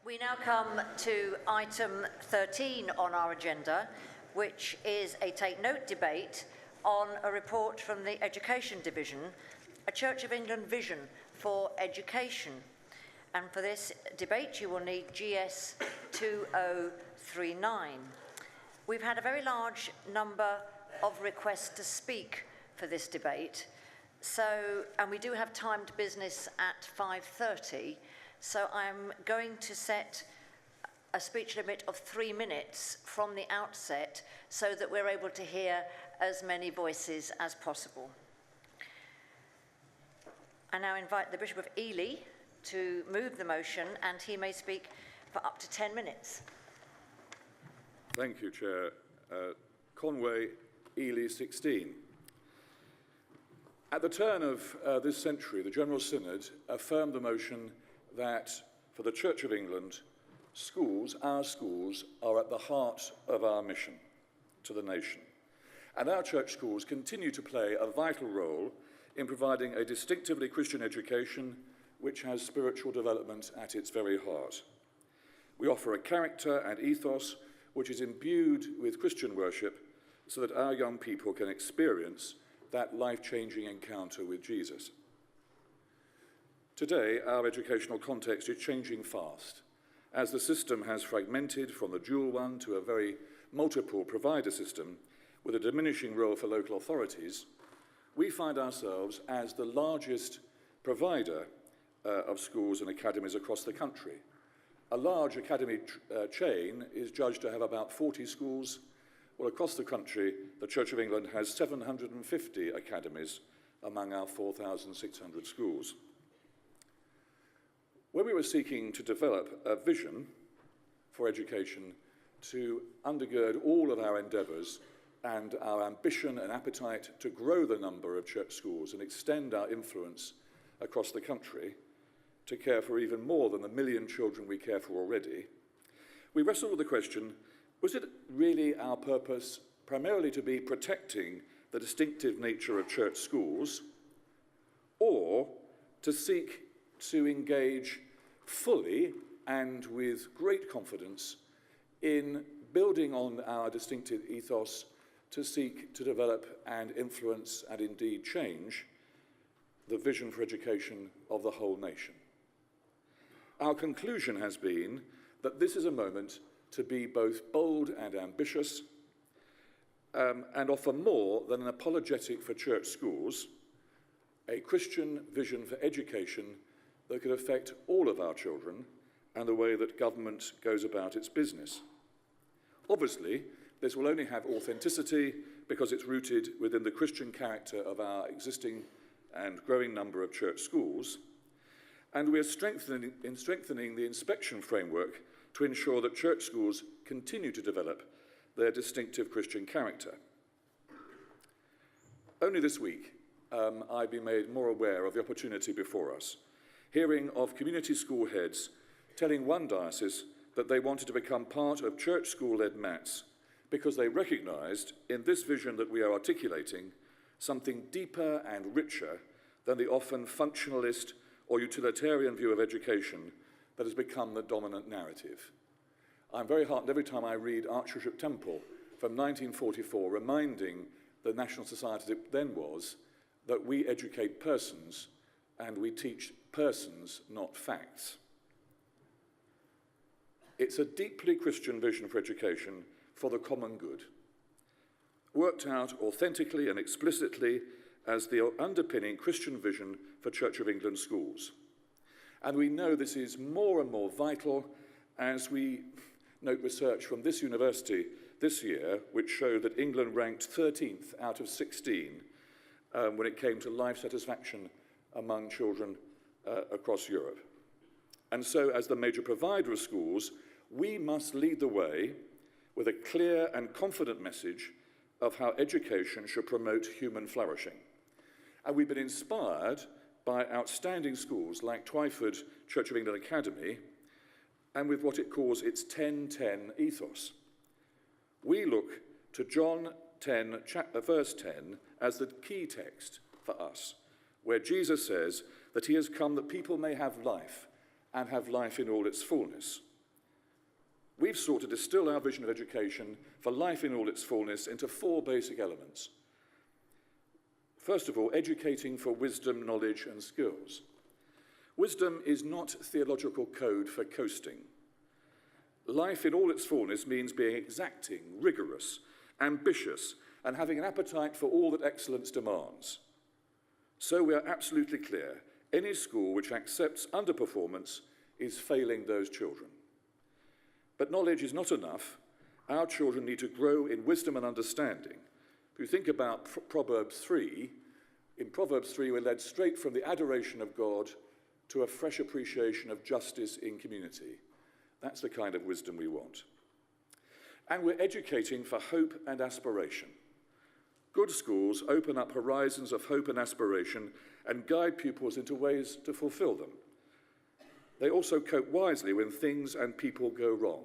We now come to item 13 on our agenda, which is a take note debate on a report from the Education Division, a Church of England vision for education. And for this debate, you will need GS 2039. We've had a very large number of requests to speak for this debate. And we do have timed business at 5:30. So I'm going to set a speech limit of 3 minutes from the outset so that we're able to hear as many voices as possible. I now invite the Bishop of Ely to move the motion, and he may speak for up to 10 minutes. Thank you, Chair. Conway, Ely 16. At the turn of this century, the General Synod affirmed the motion that for the Church of England, schools, our schools, are at the heart of our mission to the nation. And our church schools continue to play a vital role in providing a distinctively Christian education which has spiritual development at its very heart. We offer a character and ethos which is imbued with Christian worship so that our young people can experience that life-changing encounter with Jesus. Today, our educational context is changing fast. As the system has fragmented from the dual one to a very multiple provider system with a diminishing role for local authorities, we find ourselves as the largest provider of schools and academies across the country. A large academy chain is judged to have about 40 schools. Well, across the country, the Church of England has 750 academies among our 4,600 schools. When we were seeking to develop a vision for education to undergird all of our endeavours and our ambition and appetite to grow the number of church schools and extend our influence across the country to care for even more than the 1 million children we care for already, we wrestled with the question, was it really our purpose primarily to be protecting the distinctive nature of church schools, or to seek to engage fully and with great confidence in building on our distinctive ethos to seek to develop and influence and indeed change the vision for education of the whole nation? Our conclusion has been that this is a moment to be both bold and ambitious and offer more than an apologetic for church schools, a Christian vision for education that could affect all of our children and the way that government goes about its business. Obviously, this will only have authenticity because it's rooted within the Christian character of our existing and growing number of church schools, and we are strengthening the inspection framework to ensure that church schools continue to develop their distinctive Christian character. Only this week, I've been made more aware of the opportunity before us, hearing of community school heads telling one diocese that they wanted to become part of church school-led MATs because they recognised in this vision that we are articulating something deeper and richer than the often functionalist or utilitarian view of education that has become the dominant narrative. I'm very heartened every time I read Archbishop Temple from 1944 reminding the National Society that it then was that we educate persons and we teach persons, not facts. It's a deeply Christian vision for education for the common good, worked out authentically and explicitly as the underpinning Christian vision for Church of England schools. And we know this is more and more vital as we note research from this university this year, which showed that England ranked 13th out of 16 when it came to life satisfaction among children across Europe. And so, as the major provider of schools, we must lead the way with a clear and confident message of how education should promote human flourishing. And we've been inspired by outstanding schools like Twyford Church of England Academy and with what it calls its 10-10 ethos. We look to John 10, verse 10 as the key text for us, where Jesus says that he has come that people may have life and have life in all its fullness. we've sought to distill our vision of education for life in all its fullness into 4 basic elements. First of all, educating for wisdom, knowledge, and skills. Wisdom is not theological code for coasting. Life in all its fullness means being exacting, rigorous, ambitious, and having an appetite for all that excellence demands. So we are absolutely clear, any school which accepts underperformance is failing those children. But knowledge is not enough. Our children need to grow in wisdom and understanding. If you think about Proverbs 3, in Proverbs 3 we're led straight from the adoration of God to a fresh appreciation of justice in community. That's the kind of wisdom we want. And we're educating for hope and aspiration. Good schools open up horizons of hope and aspiration and guide pupils into ways to fulfill them. They also cope wisely when things and people go wrong.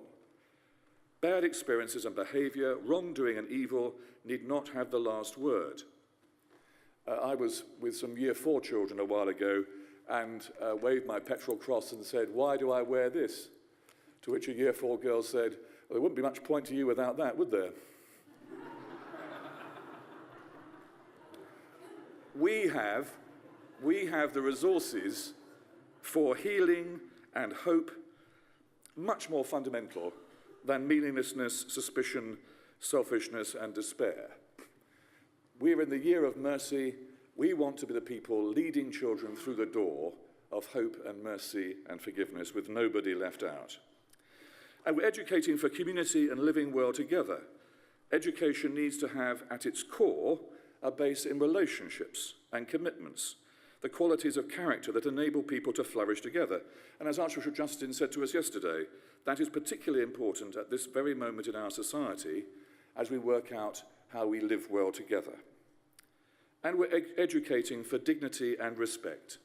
Bad experiences and behaviour, wrongdoing and evil need not have the last word. I was with some Year 4 children a while ago and waved my petrol cross and said, "Why do I wear this?" To which a Year 4 girl said, "Well, there wouldn't be much point to you without that, would there?" We have the resources for healing and hope, much more fundamental than meaninglessness, suspicion, selfishness, and despair. We're in the year of mercy. We want to be the people leading children through the door of hope and mercy and forgiveness with nobody left out. And we're educating for community and living well together. Education needs to have at its core a base in relationships and commitments, the qualities of character that enable people to flourish together. And as Archbishop Justin said to us yesterday, that is particularly important at this very moment in our society as we work out how we live well together. And we're educating for dignity and respect.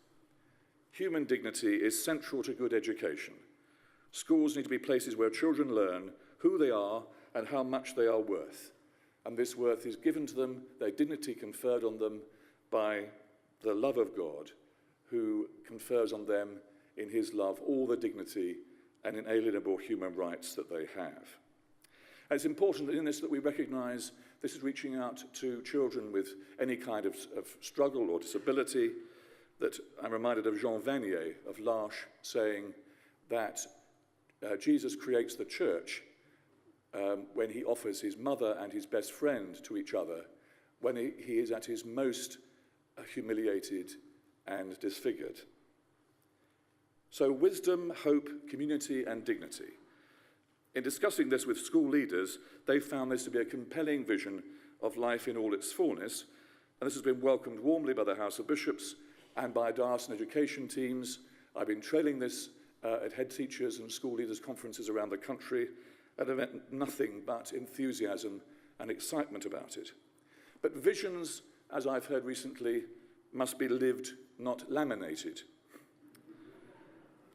Human dignity is central to good education. Schools need to be places where children learn who they are and how much they are worth. And this worth is given to them, their dignity conferred on them by the love of God, who confers on them in his love all the dignity and inalienable human rights that they have. And it's important in this that we recognise this is reaching out to children with any kind of struggle or disability, that I'm reminded of Jean Vanier of L'Arche saying that Jesus creates the church when he offers his mother and his best friend to each other, when he is at his most humiliated and disfigured. So wisdom, hope, community, and dignity. In discussing this with school leaders, they found this to be a compelling vision of life in all its fullness, and this has been welcomed warmly by the House of Bishops and by diocesan education teams. I've been trailing this at head teachers and school leaders conferences around the country, and have met nothing but enthusiasm and excitement about it. But visions, as I've heard recently, must be lived, not laminated.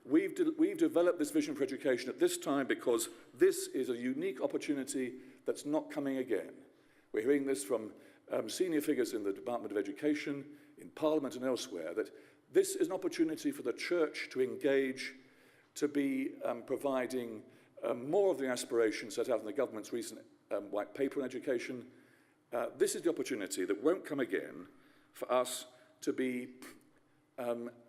We've developed this vision for education at this time because this is a unique opportunity that's not coming again. We're hearing this from senior figures in the Department of Education, in Parliament and elsewhere, that this is an opportunity for the Church to engage, to be providing more of the aspirations set out in the government's recent white paper on education. This is the opportunity that won't come again for us to be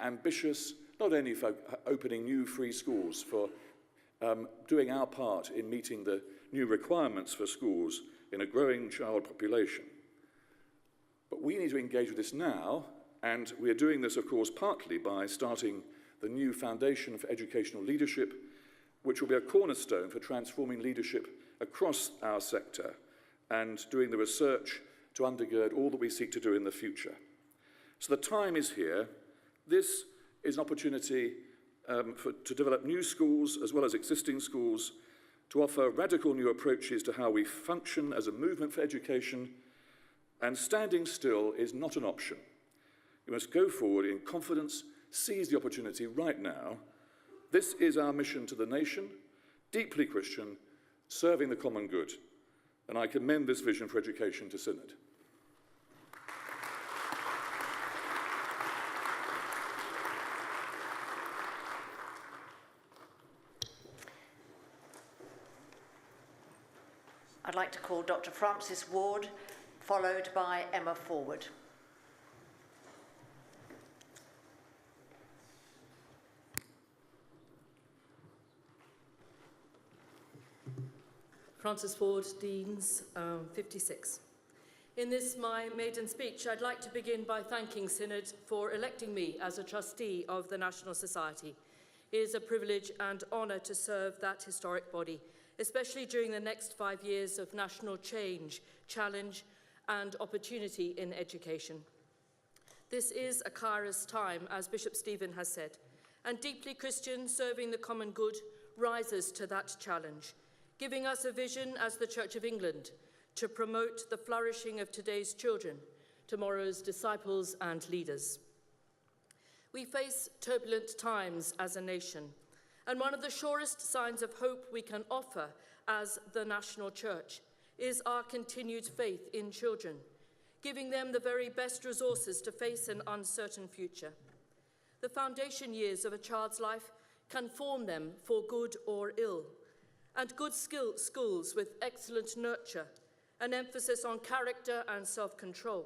ambitious, not only for opening new free schools, for doing our part in meeting the new requirements for schools in a growing child population. But we need to engage with this now, and we are doing this, of course, partly by starting the new Foundation for Educational Leadership, which will be a cornerstone for transforming leadership across our sector and doing the research to undergird all that we seek to do in the future. So the time is here. This is an opportunity to develop new schools as well as existing schools, to offer radical new approaches to how we function as a movement for education, and standing still is not an option. We must go forward in confidence, seize the opportunity right now. This is our mission to the nation, deeply Christian, serving the common good. And I commend this vision for education to Synod. I'd like to call Dr. Frances Ward, followed by Emma Forward. Frances Ford, Deans, 56. In this, my maiden speech, I'd like to begin by thanking Synod for electing me as a trustee of the National Society. It is a privilege and honour to serve that historic body, especially during the next 5 years of national change, challenge and opportunity in education. This is a Kairos time, as Bishop Stephen has said, and deeply Christian serving the common good rises to that challenge, giving us a vision as the Church of England to promote the flourishing of today's children, tomorrow's disciples and leaders. We face turbulent times as a nation, and one of the surest signs of hope we can offer as the national church is our continued faith in children, giving them the very best resources to face an uncertain future. The foundation years of a child's life can form them for good or ill, and good schools with excellent nurture, an emphasis on character and self-control,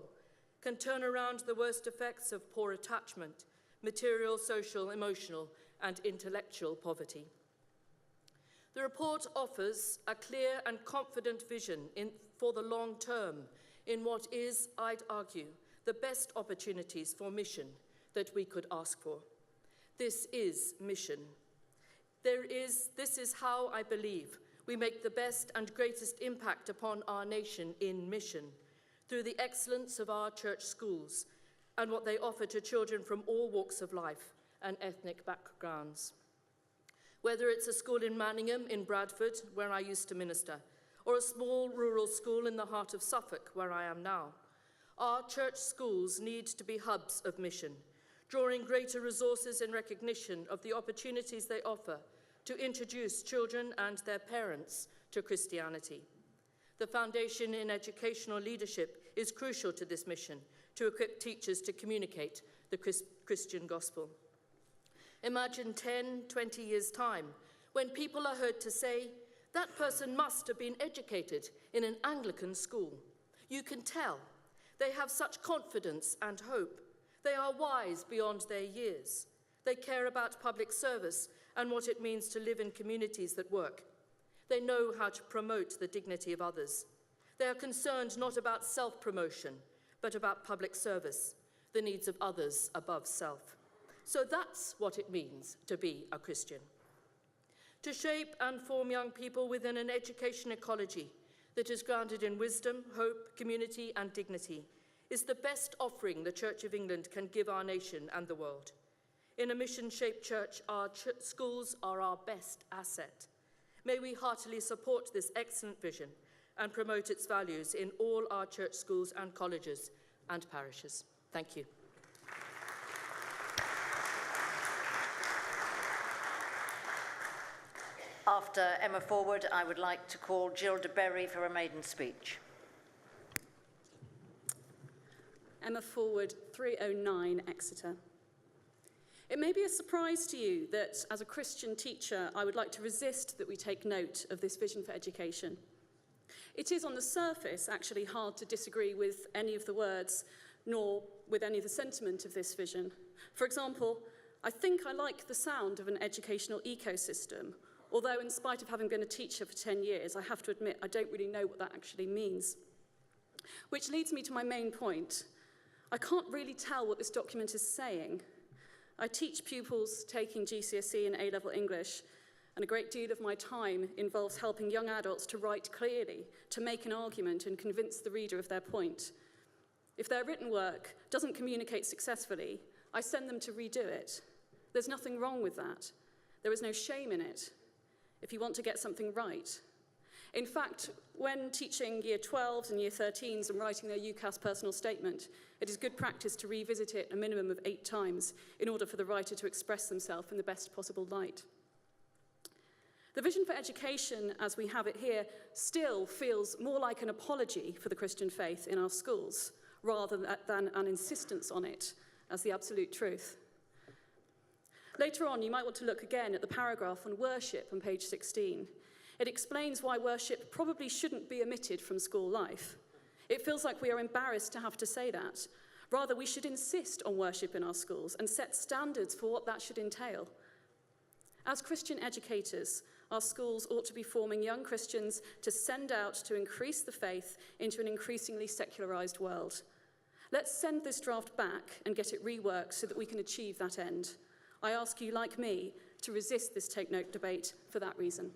can turn around the worst effects of poor attachment, material, social, emotional, and intellectual poverty. The report offers a clear and confident vision for the long term in what is, I'd argue, the best opportunities for mission that we could ask for. This is mission. This is how I believe we make the best and greatest impact upon our nation in mission, through the excellence of our church schools and what they offer to children from all walks of life and ethnic backgrounds. Whether it's a school in Manningham in Bradford, where I used to minister, or a small rural school in the heart of Suffolk, where I am now, our church schools need to be hubs of mission, drawing greater resources in recognition of the opportunities they offer to introduce children and their parents to Christianity. The foundation in educational leadership is crucial to this mission, to equip teachers to communicate the Christian gospel. Imagine 10, 20 years' time, when people are heard to say, that person must have been educated in an Anglican school. You can tell. They have such confidence and hope. They are wise beyond their years. They care about public service and what it means to live in communities that work. They know how to promote the dignity of others. They are concerned not about self-promotion, but about public service, the needs of others above self. So that's what it means to be a Christian. To shape and form young people within an education ecology that is grounded in wisdom, hope, community, and dignity is the best offering the Church of England can give our nation and the world. In a mission-shaped church, our schools are our best asset. May we heartily support this excellent vision and promote its values in all our church schools and colleges and parishes. Thank you. After Emma Forward, I would like to call Jill de Berry for a maiden speech. Emma Forward, 309 Exeter. It may be a surprise to you that, as a Christian teacher, I would like to resist that we take note of this vision for education. It is, on the surface, actually hard to disagree with any of the words, nor with any of the sentiment of this vision. For example, I think I like the sound of an educational ecosystem, although in spite of having been a teacher for 10 years, I have to admit I don't really know what that actually means. Which leads me to my main point. I can't really tell what this document is saying. I teach pupils taking GCSE and A-level English, and a great deal of my time involves helping young adults to write clearly, to make an argument and convince the reader of their point. If their written work doesn't communicate successfully, I send them to redo it. There's nothing wrong with that. There is no shame in it, if you want to get something right. In fact, when teaching Year 12s and Year 13s and writing their UCAS personal statement, it is good practice to revisit it a minimum of 8 times in order for the writer to express themselves in the best possible light. The vision for education, as we have it here, still feels more like an apology for the Christian faith in our schools, rather than an insistence on it as the absolute truth. Later on, you might want to look again at the paragraph on worship on page 16. It explains why worship probably shouldn't be omitted from school life. It feels like we are embarrassed to have to say that. Rather, we should insist on worship in our schools and set standards for what that should entail. As Christian educators, our schools ought to be forming young Christians to send out to increase the faith into an increasingly secularised world. Let's send this draft back and get it reworked so that we can achieve that end. I ask you, like me, to resist this Take Note debate for that reason.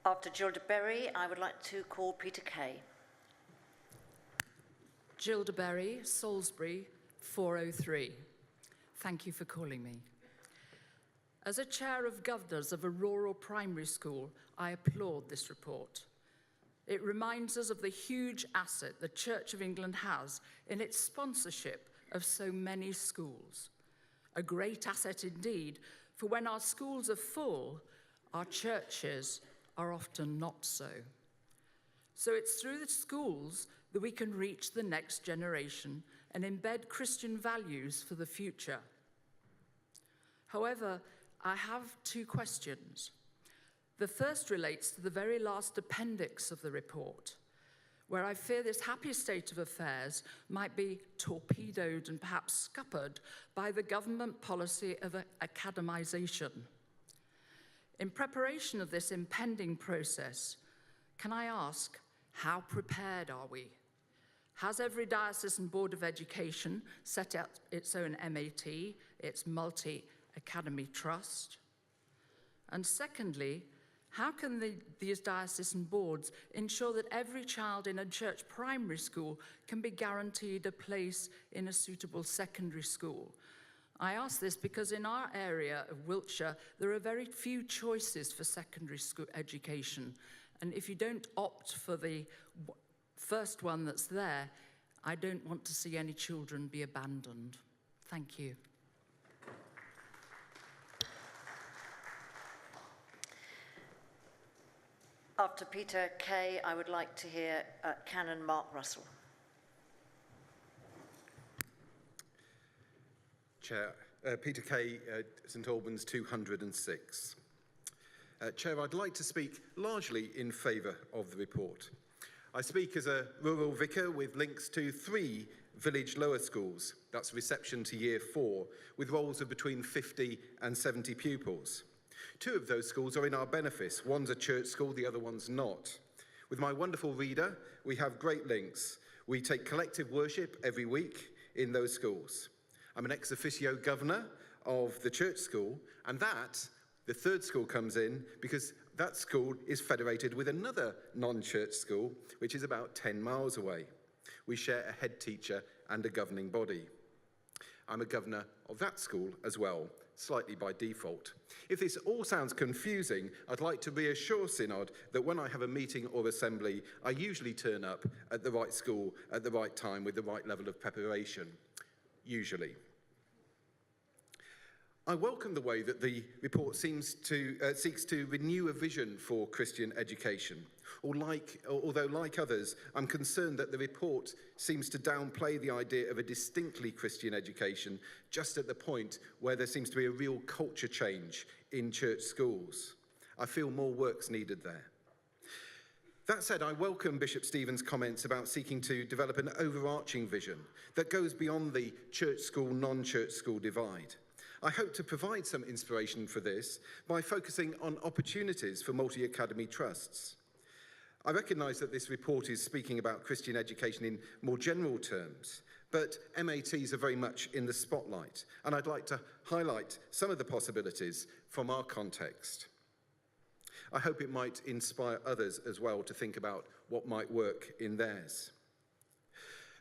After Gilda Berry, I would like to call Peter Kay. Gilda Berry, Salisbury, 403. Thank you for calling me. As a chair of governors of a rural primary school, I applaud this report. It reminds us of the huge asset the Church of England has in its sponsorship of so many schools. A great asset indeed, for when our schools are full, our churches are often not so. So it's through the schools that we can reach the next generation and embed Christian values for the future. However, I have two questions. The first relates to the very last appendix of the report, where I fear this happy state of affairs might be torpedoed and perhaps scuppered by the government policy of academisation. In preparation of this impending process, can I ask, how prepared are we? Has every diocesan board of education set out its own MAT, its multi-academy trust? And secondly, how can these diocesan boards ensure that every child in a church primary school can be guaranteed a place in a suitable secondary school? I ask this because in our area of Wiltshire, there are very few choices for secondary school education. And if you don't opt for the first one that's there, I don't want to see any children be abandoned. Thank you. After Peter Kay, I would like to hear Canon Mark Russell. Chair, Peter Kay, St Albans 206. Chair, I'd like to speak largely in favour of the report. I speak as a rural vicar with links to 3 village lower schools, that's reception to year 4, with rolls of between 50 and 70 pupils. 2 of those schools are in our benefice. One's a church school, the other one's not. With my wonderful reader, we have great links. We take collective worship every week in those schools. I'm an ex officio governor of the church school, and the 3rd school comes in because that school is federated with another non-church school, which is about 10 miles away. We share a head teacher and a governing body. I'm a governor of that school as well, slightly by default. If this all sounds confusing, I'd like to reassure Synod that when I have a meeting or assembly, I usually turn up at the right school at the right time with the right level of preparation. Usually. I welcome the way that the report seeks to renew a vision for Christian education. Although, like others, I'm concerned that the report seems to downplay the idea of a distinctly Christian education just at the point where there seems to be a real culture change in church schools. I feel more work's needed there. That said, I welcome Bishop Stephen's comments about seeking to develop an overarching vision that goes beyond the church school, non-church school divide. I hope to provide some inspiration for this by focusing on opportunities for multi-academy trusts. I recognise that this report is speaking about Christian education in more general terms, but MATs are very much in the spotlight, and I'd like to highlight some of the possibilities from our context. I hope it might inspire others as well to think about what might work in theirs.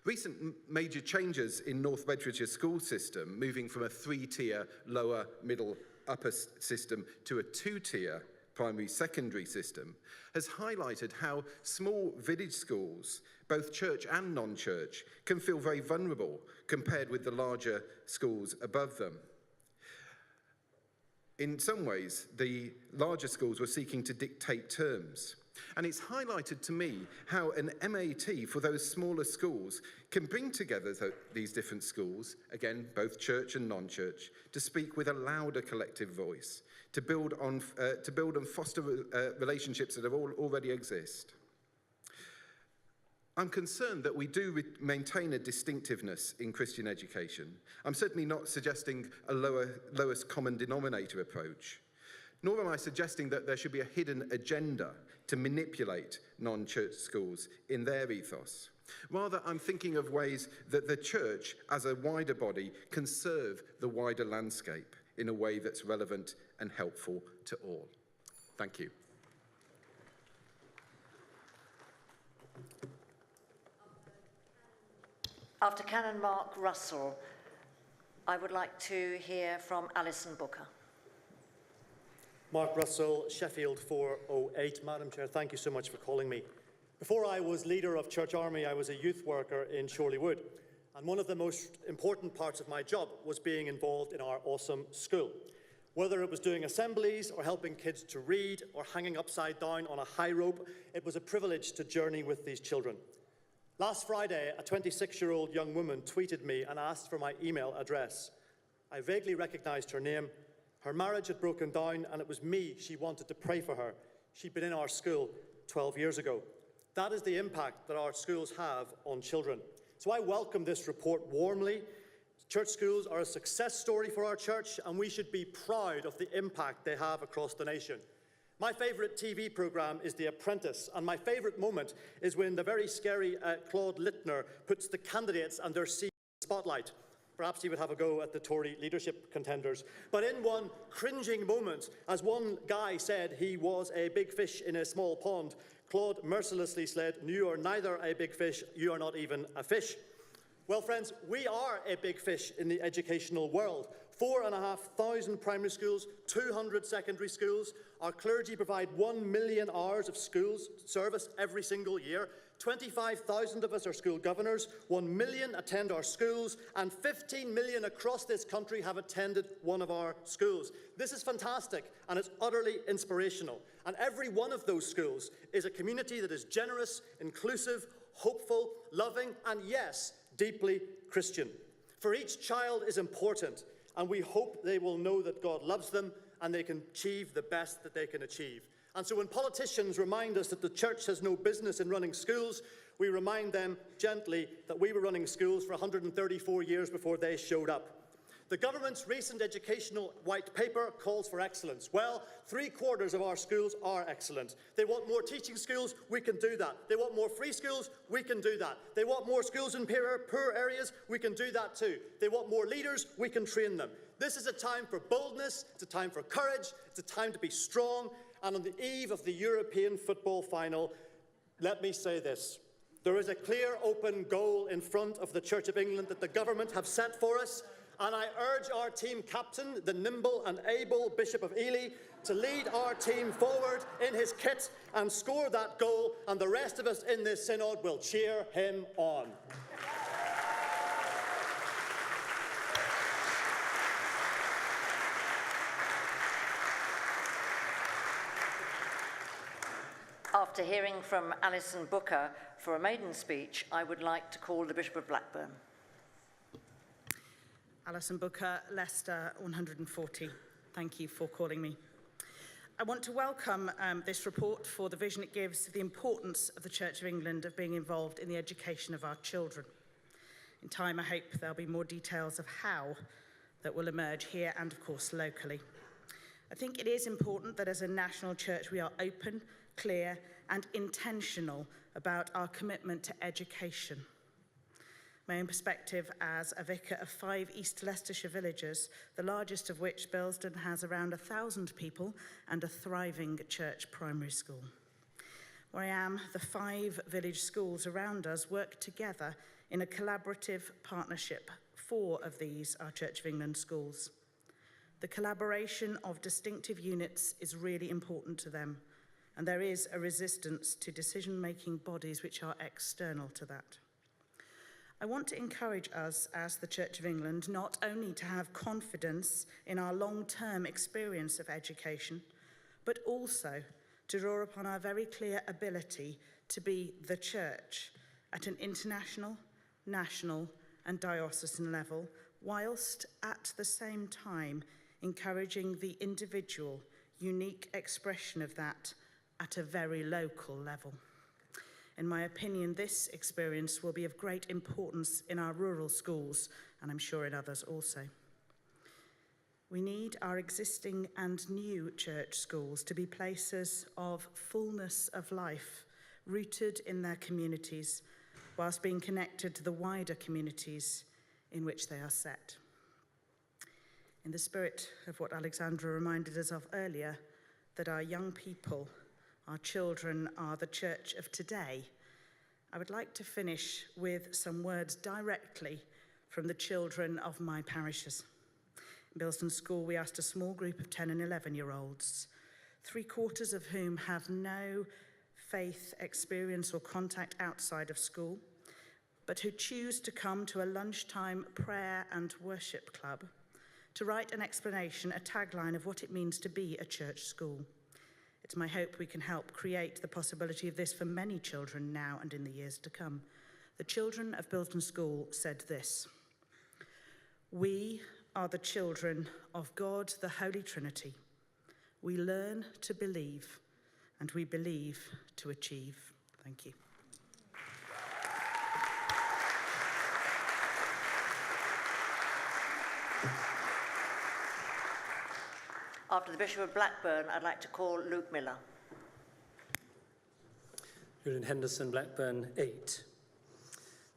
Recent major changes in North Bedfordshire's school system, moving from a 3-tier lower, middle, upper system to a 2-tier primary secondary system, has highlighted how small village schools, both church and non-church, can feel very vulnerable compared with the larger schools above them. In some ways, the larger schools were seeking to dictate terms. And it's highlighted to me how an MAT for those smaller schools can bring together these different schools, again, both church and non-church, to speak with a louder collective voice, to build and foster relationships that already exist. I'm concerned that we do maintain a distinctiveness in Christian education. I'm certainly not suggesting a lowest common denominator approach, nor am I suggesting that there should be a hidden agenda to manipulate non-church schools in their ethos. Rather, I'm thinking of ways that the church, as a wider body, can serve the wider landscape in a way that's relevant and helpful to all. Thank you. After Canon Mark Russell, I would like to hear from Alison Booker. Mark Russell, Sheffield 408. Madam Chair, thank you so much for calling me. Before I was leader of Church Army, I was a youth worker in Chorley Wood. And one of the most important parts of my job was being involved in our awesome school. Whether it was doing assemblies or helping kids to read or hanging upside down on a high rope, it was a privilege to journey with these children. Last Friday, a 26-year-old young woman tweeted me and asked for my email address. I vaguely recognized her name. Her marriage had broken down, and it was me she wanted to pray for her. She'd been in our school 12 years ago. That is the impact that our schools have on children. So I welcome this report warmly. Church schools are a success story for our church, and we should be proud of the impact they have across the nation. My favourite TV programme is The Apprentice, and my favourite moment is when the very scary Claude Littner puts the candidates and their seat in the spotlight. Perhaps he would have a go at the Tory leadership contenders. But in one cringing moment, as one guy said he was a big fish in a small pond, Claude mercilessly said, "You are neither a big fish, you are not even a fish." Well, friends, we are a big fish in the educational world. 4,500 primary schools, 200 secondary schools. Our clergy provide 1 million hours of schools service every single year. 25,000 of us are school governors, 1 million attend our schools, and 15 million across this country have attended one of our schools. This is fantastic, and it's utterly inspirational. And every one of those schools is a community that is generous, inclusive, hopeful, loving, and yes, deeply Christian. For each child is important, and we hope they will know that God loves them and they can achieve the best that they can achieve. And so when politicians remind us that the church has no business in running schools, we remind them gently that we were running schools for 134 years before they showed up. The government's recent educational white paper calls for excellence. Well, 3/4 of our schools are excellent. They want more teaching schools, we can do that. They want more free schools, we can do that. They want more schools in poor areas, we can do that too. They want more leaders, we can train them. This is a time for boldness, it's a time for courage, it's a time to be strong. And on the eve of the European football final, let me say this. There is a clear, open goal in front of the Church of England that the government have set for us. And I urge our team captain, the nimble and able Bishop of Ely, to lead our team forward in his kit and score that goal, and the rest of us in this synod will cheer him on. After hearing from Alison Booker for a maiden speech, I would like to call the Bishop of Blackburn. Alison Booker, Leicester 140. Thank you for calling me. I want to welcome this report for the vision it gives of the importance of the Church of England of being involved in the education of our children. In time, I hope there'll be more details of how that will emerge here and, of course, locally. I think it is important that as a national church we are open, clear and intentional about our commitment to education. My own perspective as a vicar of 5 East Leicestershire villages, the largest of which, Bilston, has around 1,000 people and a thriving church primary school. Where I am, the 5 village schools around us work together in a collaborative partnership. 4 of these are Church of England schools. The collaboration of distinctive units is really important to them, and there is a resistance to decision-making bodies which are external to that. I want to encourage us as the Church of England not only to have confidence in our long-term experience of education, but also to draw upon our very clear ability to be the church at an international, national and diocesan level, whilst at the same time encouraging the individual, unique expression of that at a very local level. In my opinion, this experience will be of great importance in our rural schools, and I'm sure in others also. We need our existing and new church schools to be places of fullness of life, rooted in their communities, whilst being connected to the wider communities in which they are set. In the spirit of what Alexandra reminded us of earlier, that our young people, our children, are the church of today, I would like to finish with some words directly from the children of my parishes. In Bilston School, we asked a small group of 10 and 11-year-olds, 3/4 of whom have no faith experience or contact outside of school, but who choose to come to a lunchtime prayer and worship club, to write an explanation, a tagline of what it means to be a church school. It's my hope we can help create the possibility of this for many children now and in the years to come. The children of Bilston School said this: "We are the children of God, the Holy Trinity. We learn to believe, and we believe to achieve." Thank you. After the Bishop of Blackburn, I'd like to call Luke Miller. Julian Henderson, Blackburn 8.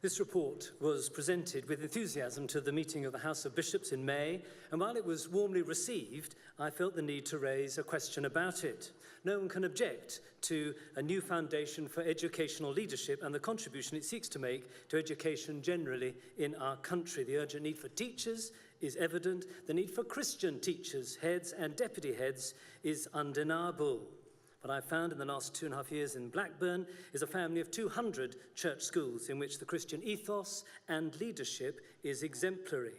This report was presented with enthusiasm to the meeting of the House of Bishops in May, and while it was warmly received, I felt the need to raise a question about it. No one can object to a new foundation for educational leadership and the contribution it seeks to make to education generally in our country. The urgent need for teachers is evident. The need for Christian teachers, heads and deputy heads, is undeniable. What I've found in the last 2.5 years in Blackburn is a family of 200 church schools in which the Christian ethos and leadership is exemplary.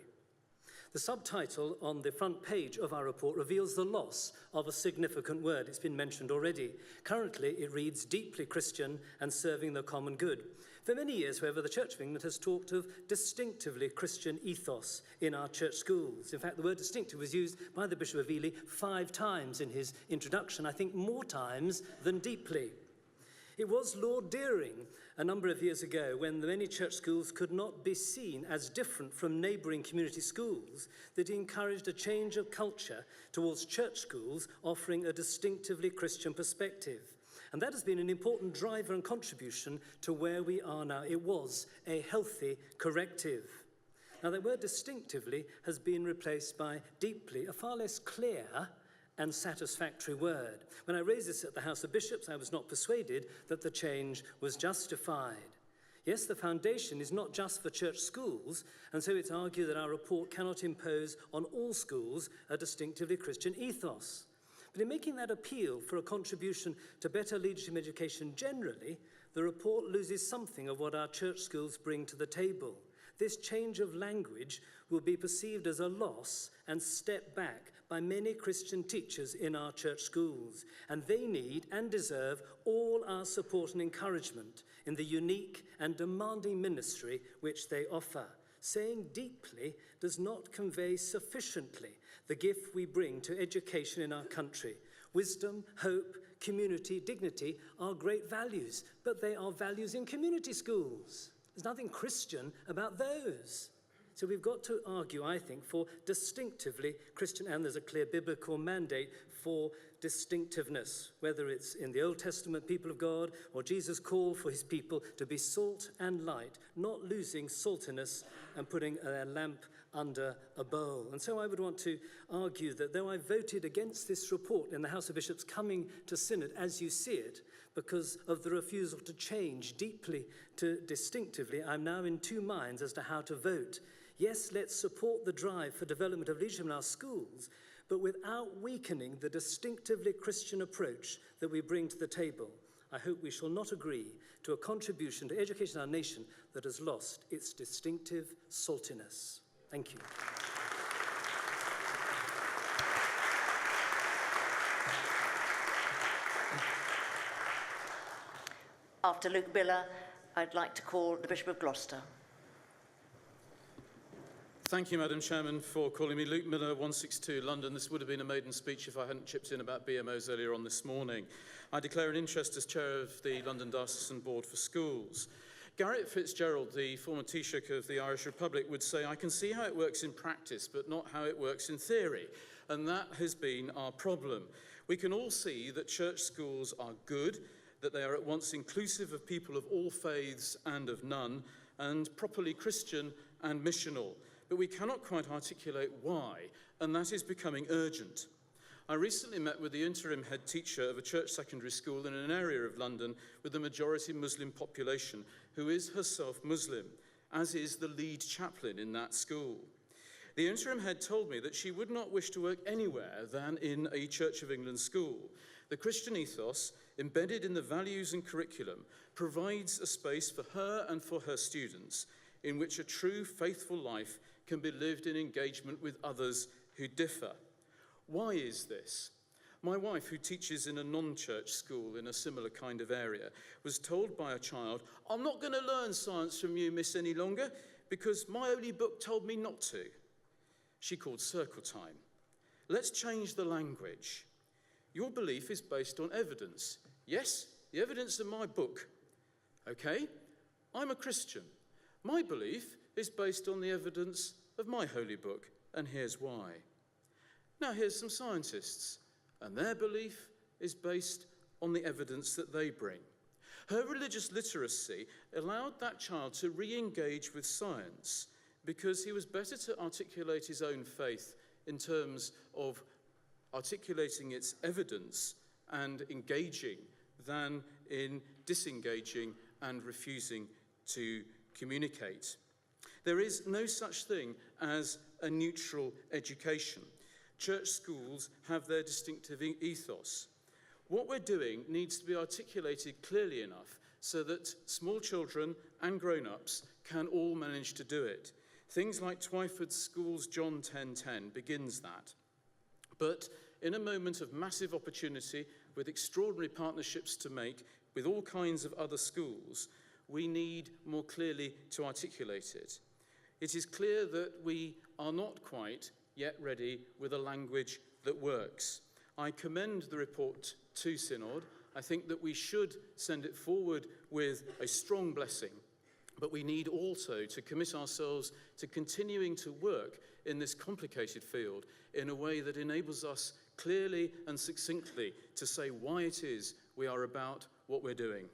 The subtitle on the front page of our report reveals the loss of a significant word. It's been mentioned already. Currently, it reads deeply Christian and serving the common good. For many years, however, the Church of England has talked of distinctively Christian ethos in our church schools. In fact, the word distinctive was used by the Bishop of Ely 5 times in his introduction, I think more times than deeply. It was Lord Deering a number of years ago, when the many church schools could not be seen as different from neighbouring community schools, that he encouraged a change of culture towards church schools offering a distinctively Christian perspective. And that has been an important driver and contribution to where we are now. It was a healthy corrective. Now, the word distinctively has been replaced by deeply, a far less clear and satisfactory word. When I raised this at the House of Bishops, I was not persuaded that the change was justified. Yes, the foundation is not just for church schools, and so it's argued that our report cannot impose on all schools a distinctively Christian ethos. But in making that appeal for a contribution to better leadership education generally, the report loses something of what our church schools bring to the table. This change of language will be perceived as a loss and step back by many Christian teachers in our church schools, and they need and deserve all our support and encouragement in the unique and demanding ministry which they offer. Saying deeply does not convey sufficiently the gift we bring to education in our country. Wisdom, hope, community, dignity are great values, but they are values in community schools. There's nothing Christian about those. So we've got to argue, I think, for distinctively Christian, and there's a clear biblical mandate for distinctiveness, whether it's in the Old Testament people of God or Jesus' call for his people to be salt and light, not losing saltiness and putting a lamp under a bowl. And so I would want to argue that though I voted against this report in the House of Bishops coming to Synod as you see it, because of the refusal to change deeply to distinctively, I'm now in 2 minds as to how to vote. Yes, let's support the drive for development of leadership in our schools, but without weakening the distinctively Christian approach that we bring to the table. I hope we shall not agree to a contribution to education in our nation that has lost its distinctive saltiness. Thank you. after Luke Miller, I'd like to call the Bishop of Gloucester. Thank you, Madam Chairman, for calling me. Luke Miller, 162 London. This would have been a maiden speech if I hadn't chipped in about BMOs earlier on this morning. I declare an interest as Chair of the London Diocesan Board for Schools. Garrett Fitzgerald, the former Taoiseach of the Irish Republic, would say, I can see how it works in practice, but not how it works in theory. And that has been our problem. We can all see that church schools are good, that they are at once inclusive of people of all faiths and of none, and properly Christian and missional. But we cannot quite articulate why, and that is becoming urgent. I recently met with the interim head teacher of a church secondary school in an area of London with a majority Muslim population who is herself Muslim, as is the lead chaplain in that school. The interim head told me that she would not wish to work anywhere than in a Church of England school. The Christian ethos, embedded in the values and curriculum, provides a space for her and for her students in which a true faithful life can be lived in engagement with others who differ. Why is this? My wife, who teaches in a non-church school in a similar kind of area, was told by a child, I'm not going to learn science from you, miss, any longer, because my holy book told me not to. She called circle time. Let's change the language. Your belief is based on evidence. Yes, the evidence in my book. Okay, I'm a Christian. My belief is based on the evidence of my holy book, and here's why. Now here's some scientists, and their belief is based on the evidence that they bring. Her religious literacy allowed that child to re-engage with science because he was better to articulate his own faith in terms of articulating its evidence and engaging than in disengaging and refusing to communicate. There is no such thing as a neutral education. Church schools have their distinctive ethos. What we're doing needs to be articulated clearly enough so that small children and grown-ups can all manage to do it. Things like Twyford School's John 10:10 begins that. But in a moment of massive opportunity, with extraordinary partnerships to make with all kinds of other schools, we need more clearly to articulate it. It is clear that we are not quite yet ready with a language that works. I commend the report to Synod. I think that we should send it forward with a strong blessing, but we need also to commit ourselves to continuing to work in this complicated field in a way that enables us clearly and succinctly to say why it is we are about what we're doing.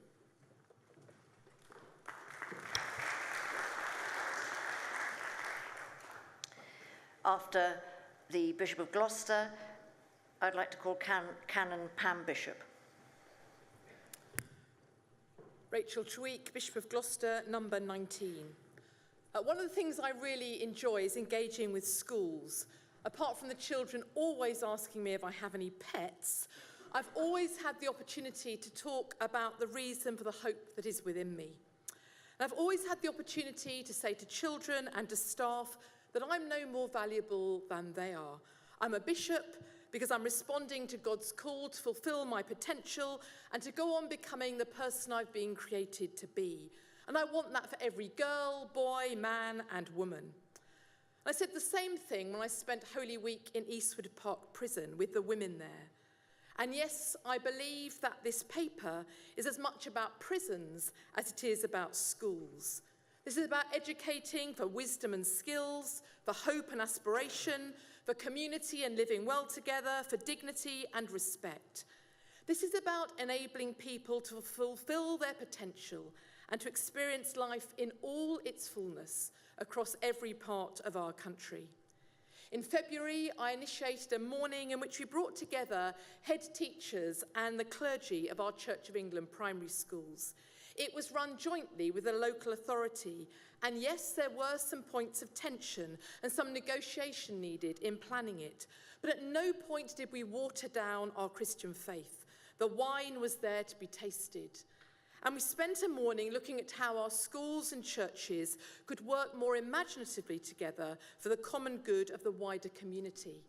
After the Bishop of Gloucester, I'd like to call Canon Pam Bishop. Rachel Tweek, Bishop of Gloucester, number 19. One of the things I really enjoy is engaging with schools. Apart from the children always asking me if I have any pets, I've always had the opportunity to talk about the reason for the hope that is within me. And I've always had the opportunity to say to children and to staff that I'm no more valuable than they are. I'm a bishop because I'm responding to God's call to fulfill my potential and to go on becoming the person I've been created to be. And I want that for every girl, boy, man, and woman. I said the same thing when I spent Holy Week in Eastwood Park Prison with the women there. And yes, I believe that this paper is as much about prisons as it is about schools. This is about educating for wisdom and skills, for hope and aspiration, for community and living well together, for dignity and respect. This is about enabling people to fulfill their potential and to experience life in all its fullness across every part of our country. In February, I initiated a morning in which we brought together head teachers and the clergy of our Church of England primary schools. It was run jointly with a local authority, and yes, there were some points of tension and some negotiation needed in planning it, but at no point did we water down our Christian faith. The wine was there to be tasted. And we spent a morning looking at how our schools and churches could work more imaginatively together for the common good of the wider community.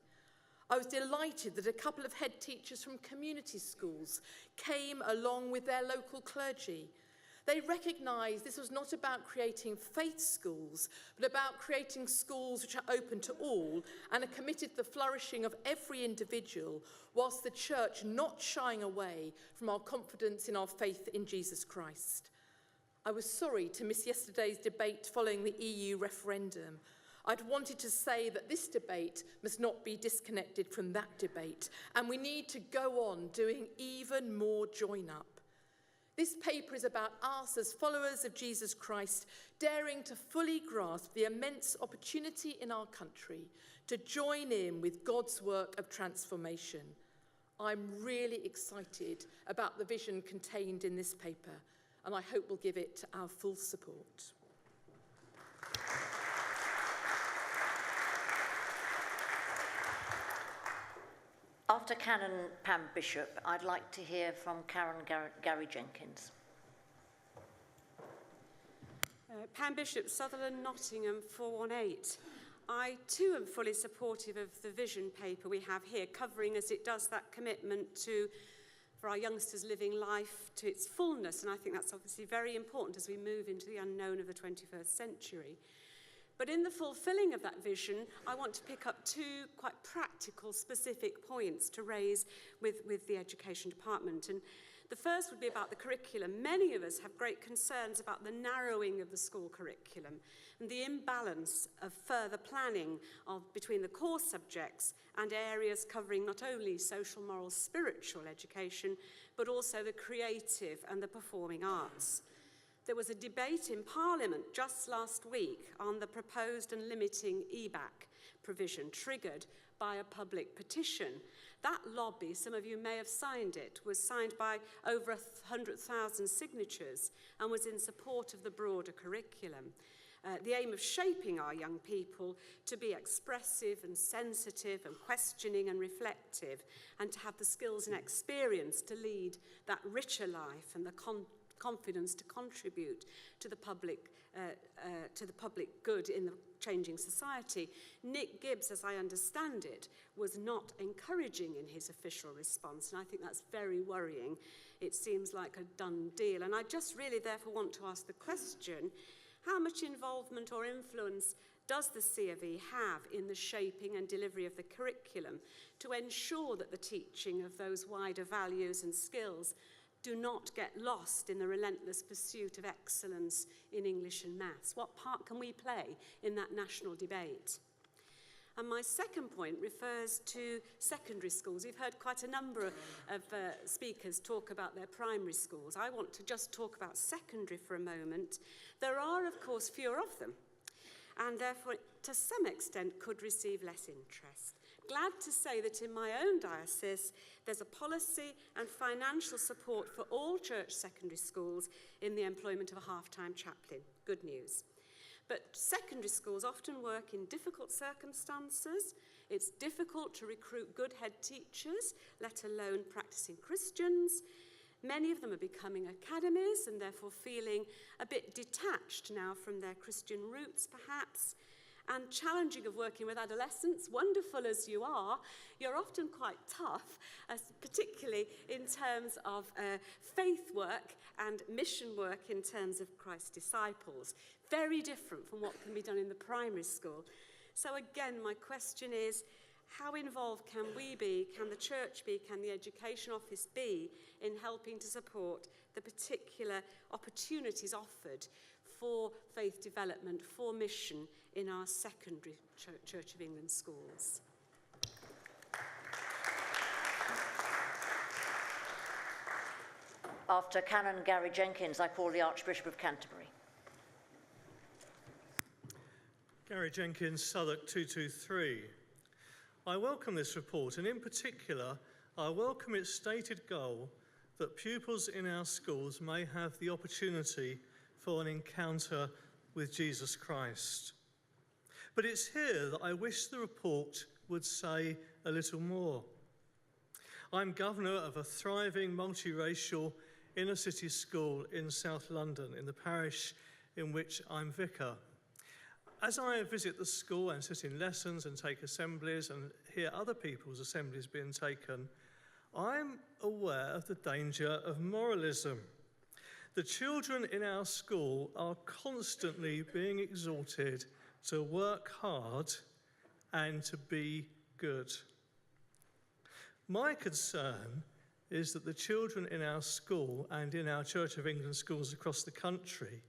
I was delighted that a couple of head teachers from community schools came along with their local clergy. They recognised this was not about creating faith schools, but about creating schools which are open to all and are committed to the flourishing of every individual, whilst the church not shying away from our confidence in our faith in Jesus Christ. I was sorry to miss yesterday's debate following the EU referendum. I'd wanted to say that this debate must not be disconnected from that debate, and we need to go on doing even more join-up. This paper is about us as followers of Jesus Christ daring to fully grasp the immense opportunity in our country to join in with God's work of transformation. I'm really excited about the vision contained in this paper, and I hope we'll give it our full support. After Canon Pam Bishop, I'd like to hear from Karen Gary Jenkins. Pam Bishop, Sutherland, Nottingham, 418. I too am fully supportive of the vision paper we have here, covering as it does that commitment for our youngsters living life to its fullness, and I think that's obviously very important as we move into the unknown of the 21st century. But in the fulfilling of that vision, I want to pick up two quite practical, specific points to raise with the Education Department. And the first would be about the curriculum. Many of us have great concerns about the narrowing of the school curriculum and the imbalance of further planning between the core subjects and areas covering not only social, moral, spiritual education, but also the creative and the performing arts. There was a debate in Parliament just last week on the proposed and limiting EBAC provision triggered by a public petition. That lobby, some of you may have signed it, was signed by over 100,000 signatures and was in support of the broader curriculum. The aim of shaping our young people to be expressive and sensitive and questioning and reflective, and to have the skills and experience to lead that richer life and the confidence to contribute to the public good in the changing society. Nick Gibbs, as I understand it, was not encouraging in his official response, and I think that's very worrying. It seems like a done deal, and I just really therefore want to ask the question, how much involvement or influence does the C of E have in the shaping and delivery of the curriculum to ensure that the teaching of those wider values and skills do not get lost in the relentless pursuit of excellence in English and maths? What part can we play in that national debate? And my second point refers to secondary schools. We've heard quite a number of speakers talk about their primary schools. I want to just talk about secondary for a moment. There are, of course, fewer of them, and therefore, to some extent, could receive less interest. Glad to say that in my own diocese, there's a policy and financial support for all church secondary schools in the employment of a half-time chaplain. Good news. But secondary schools often work in difficult circumstances. It's difficult to recruit good head teachers, let alone practicing Christians. Many of them are becoming academies and therefore feeling a bit detached now from their Christian roots, perhaps. And challenging of working with adolescents, wonderful as you are, you're often quite tough, particularly in terms of faith work and mission work in terms of Christ's disciples. Very different from what can be done in the primary school. So again, my question is, how involved can we be, can the church be, can the education office be in helping to support the particular opportunities offered for faith development, for mission in our secondary Church of England schools? After Canon Gary Jenkins, I call the Archbishop of Canterbury. Gary Jenkins, Southwark 223. I welcome this report, and in particular, I welcome its stated goal that pupils in our schools may have the opportunity for an encounter with Jesus Christ. But it's here that I wish the report would say a little more. I'm governor of a thriving multiracial inner city school in South London, in the parish in which I'm vicar. As I visit the school and sit in lessons and take assemblies and hear other people's assemblies being taken, I'm aware of the danger of moralism. The children in our school are constantly being exhorted to work hard and to be good. My concern is that the children in our school and in our Church of England schools across the country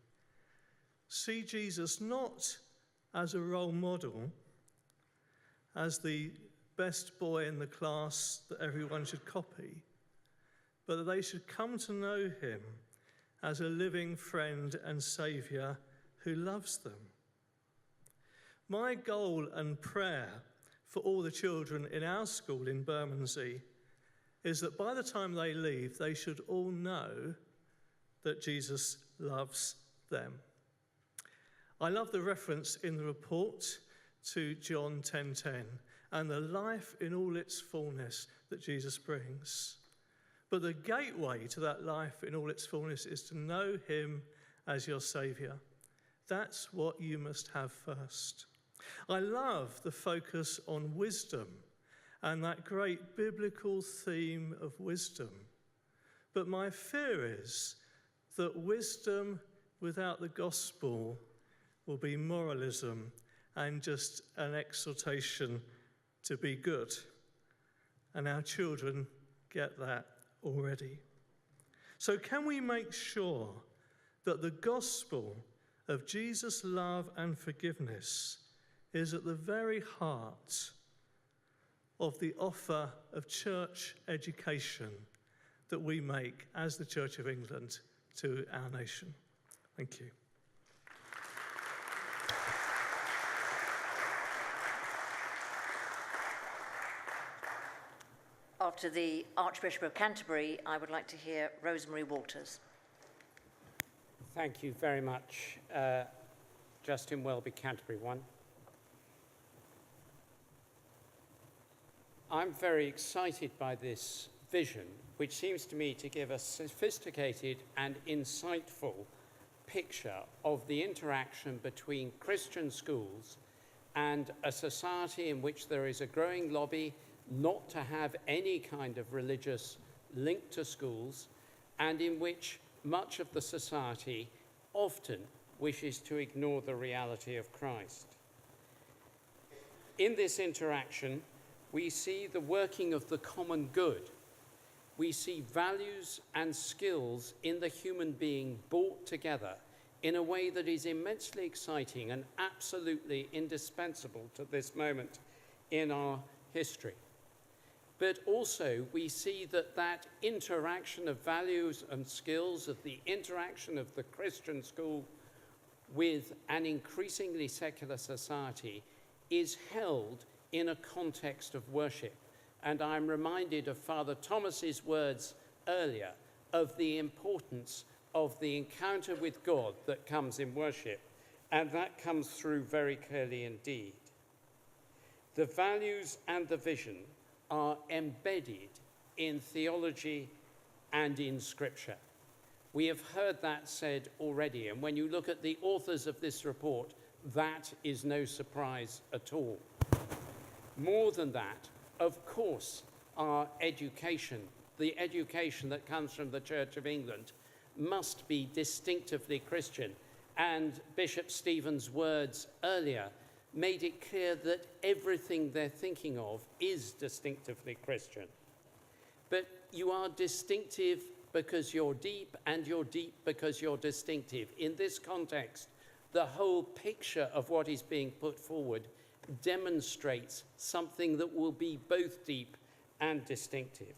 see Jesus not as a role model, as the best boy in the class that everyone should copy, but that they should come to know him as a living friend and saviour who loves them. My goal and prayer for all the children in our school in Bermondsey is that by the time they leave, they should all know that Jesus loves them. I love the reference in the report to John 10:10 and the life in all its fullness that Jesus brings. But the gateway to that life in all its fullness is to know him as your saviour. That's what you must have first. I love the focus on wisdom and that great biblical theme of wisdom. But my fear is that wisdom without the gospel will be moralism and just an exhortation to be good. And our children get that already. So can we make sure that the gospel of Jesus' love and forgiveness is at the very heart of the offer of church education that we make as the Church of England to our nation? Thank you. After the Archbishop of Canterbury, I would like to hear Rosemary Walters. Thank you very much, Justin Welby, Canterbury 1. I'm very excited by this vision, which seems to me to give a sophisticated and insightful picture of the interaction between Christian schools and a society in which there is a growing lobby not to have any kind of religious link to schools, and in which much of the society often wishes to ignore the reality of Christ. In this interaction, we see the working of the common good. We see values and skills in the human being brought together in a way that is immensely exciting and absolutely indispensable to this moment in our history. But also we see that that interaction of values and skills, of the interaction of the Christian school with an increasingly secular society, is held in a context of worship. And I'm reminded of Father Thomas's words earlier of the importance of the encounter with God that comes in worship, and that comes through very clearly indeed. The values and the vision are embedded in theology and in Scripture. We have heard that said already, and when you look at the authors of this report, that is no surprise at all. More than that, of course, our education, the education that comes from the Church of England, must be distinctively Christian. And Bishop Stephen's words earlier made it clear that everything they're thinking of is distinctively Christian. But you are distinctive because you're deep, and you're deep because you're distinctive. In this context, the whole picture of what is being put forward demonstrates something that will be both deep and distinctive.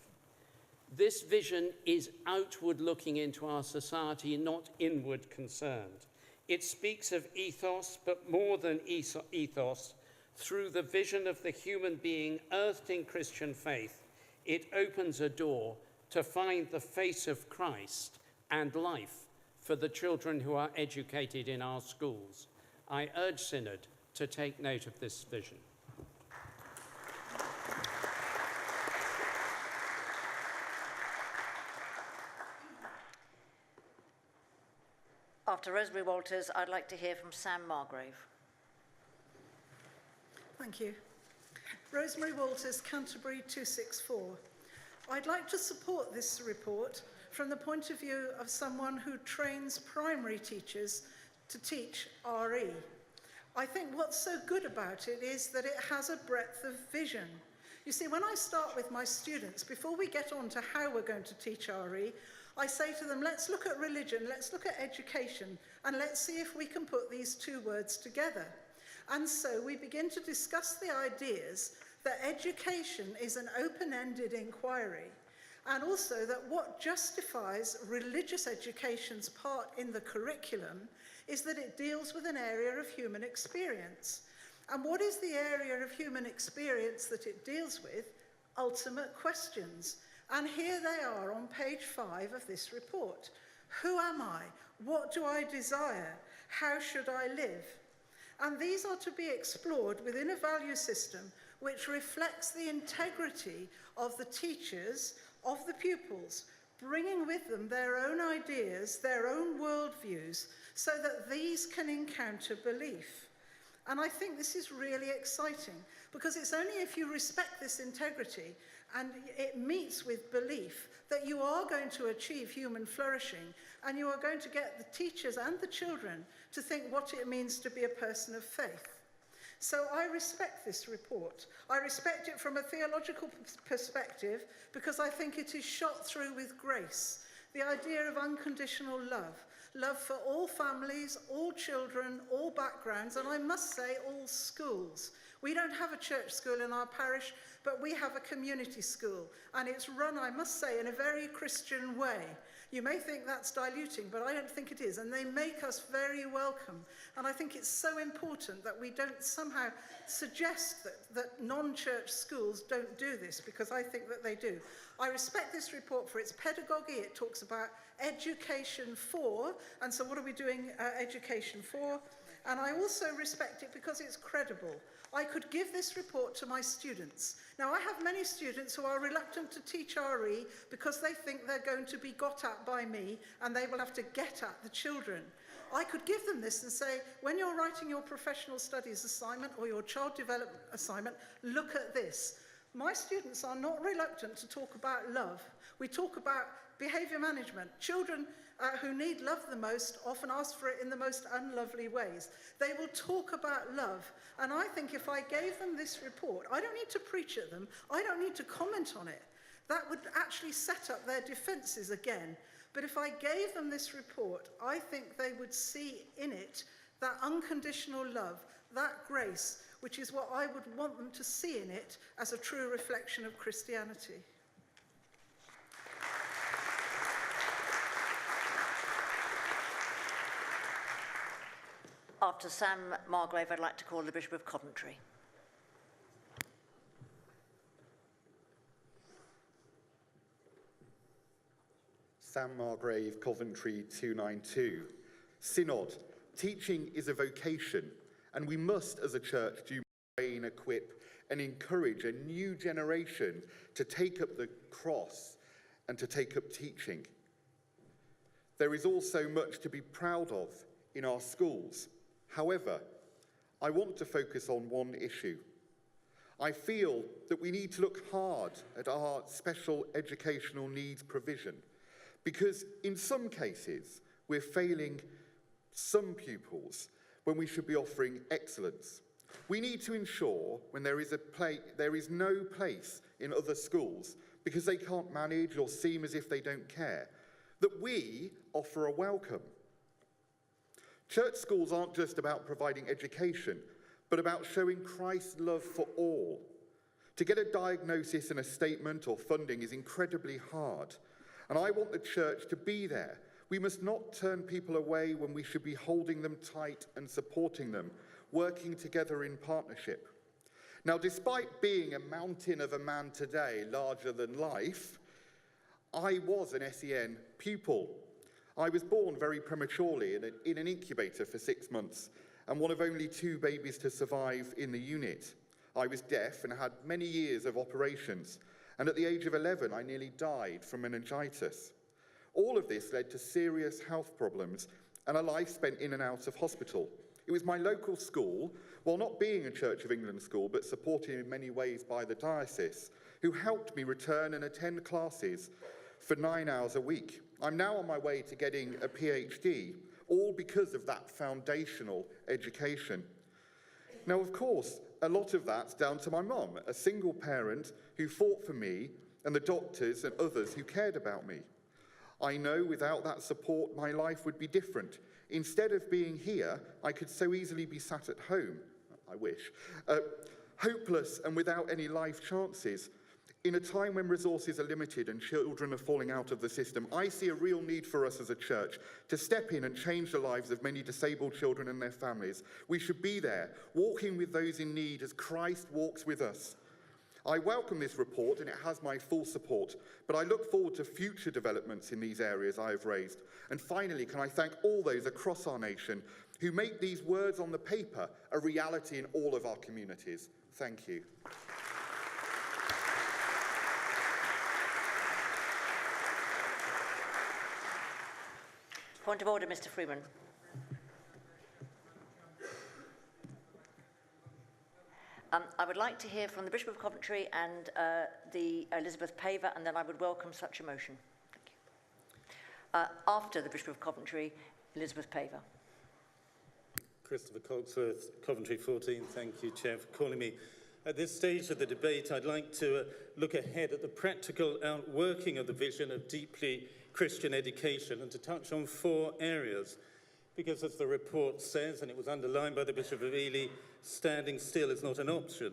This vision is outward looking into our society, not inward concerned. It speaks of ethos, but more than ethos, through the vision of the human being earthed in Christian faith, it opens a door to find the face of Christ and life for the children who are educated in our schools. I urge Synod to take note of this vision. After Rosemary Walters, I'd like to hear from Sam Margrave. Thank you. Rosemary Walters, Canterbury 264. I'd like to support this report from the point of view of someone who trains primary teachers to teach RE. I think what's so good about it is that it has a breadth of vision. You see, when I start with my students, before we get on to how we're going to teach RE, I say to them, let's look at religion, let's look at education, and let's see if we can put these two words together. And so we begin to discuss the ideas that education is an open-ended inquiry, and also that what justifies religious education's part in the curriculum is that it deals with an area of human experience. And what is the area of human experience that it deals with? Ultimate questions. And here they are on page 5 of this report. Who am I? What do I desire? How should I live? And these are to be explored within a value system which reflects the integrity of the teachers, of the pupils, bringing with them their own ideas, their own worldviews, so that these can encounter belief. And I think this is really exciting, because it's only if you respect this integrity and it meets with belief that you are going to achieve human flourishing, and you are going to get the teachers and the children to think what it means to be a person of faith. So I respect this report. I respect it from a theological perspective because I think it is shot through with grace. The idea of unconditional love, love for all families, all children, all backgrounds, and I must say all schools. We don't have a church school in our parish, but we have a community school, and it's run, I must say, in a very Christian way. You may think that's diluting, but I don't think it is, and they make us very welcome. And I think it's so important that we don't somehow suggest that non-church schools don't do this, because I think that they do. I respect this report for its pedagogy. It talks about education for, and so what are we doing education for? And I also respect it because it's credible. I could give this report to my students. Now, I have many students who are reluctant to teach RE because they think they're going to be got at by me and they will have to get at the children. I could give them this and say, when you're writing your professional studies assignment or your child development assignment, look at this. My students are not reluctant to talk about love. We talk about behaviour management. Children who need love the most often ask for it in the most unlovely ways. They will talk about love. And I think if I gave them this report, I don't need to preach at them. I don't need to comment on it. That would actually set up their defences again. But if I gave them this report, I think they would see in it that unconditional love, that grace, which is what I would want them to see in it as a true reflection of Christianity. After Sam Margrave, I'd like to call the Bishop of Coventry. Sam Margrave, Coventry 292. Synod. Teaching is a vocation, and we must, as a church, do train, equip, and encourage a new generation to take up the cross and to take up teaching. There is also much to be proud of in our schools. However, I want to focus on one issue. I feel that we need to look hard at our special educational needs provision, because in some cases we're failing some pupils when we should be offering excellence. We need to ensure when there is no place in other schools because they can't manage or seem as if they don't care, that we offer a welcome. Church schools aren't just about providing education, but about showing Christ's love for all. To get a diagnosis and a statement or funding is incredibly hard, and I want the church to be there. We must not turn people away when we should be holding them tight and supporting them, working together in partnership. Now, despite being a mountain of a man today, larger than life, I was an SEN pupil. I was born very prematurely in an incubator for 6 months, and one of only 2 babies to survive in the unit. I was deaf and had many years of operations, and at the age of 11, I nearly died from meningitis. All of this led to serious health problems and a life spent in and out of hospital. It was my local school, while not being a Church of England school, but supported in many ways by the diocese, who helped me return and attend classes for 9 hours a week. I'm now on my way to getting a PhD, all because of that foundational education. Now, of course, a lot of that's down to my mum, a single parent who fought for me and the doctors and others who cared about me. I know without that support, my life would be different. Instead of being here, I could so easily be sat at home, I wish, hopeless and without any life chances. In a time when resources are limited and children are falling out of the system, I see a real need for us as a church to step in and change the lives of many disabled children and their families. We should be there, walking with those in need as Christ walks with us. I welcome this report and it has my full support, but I look forward to future developments in these areas I have raised. And finally, can I thank all those across our nation who make these words on the paper a reality in all of our communities. Thank you. Point of order, Mr. Freeman. I would like to hear from the Bishop of Coventry and the Elizabeth Paver, and then I would welcome such a motion. Thank you. After the Bishop of Coventry, Elizabeth Paver. Christopher Cogsworth, Coventry 14. Thank you, Chair, for calling me. At this stage of the debate, I'd like to look ahead at the practical outworking of the vision of deeply Christian education and to touch on 4 areas. Because as the report says, and it was underlined by the Bishop of Ely, standing still is not an option.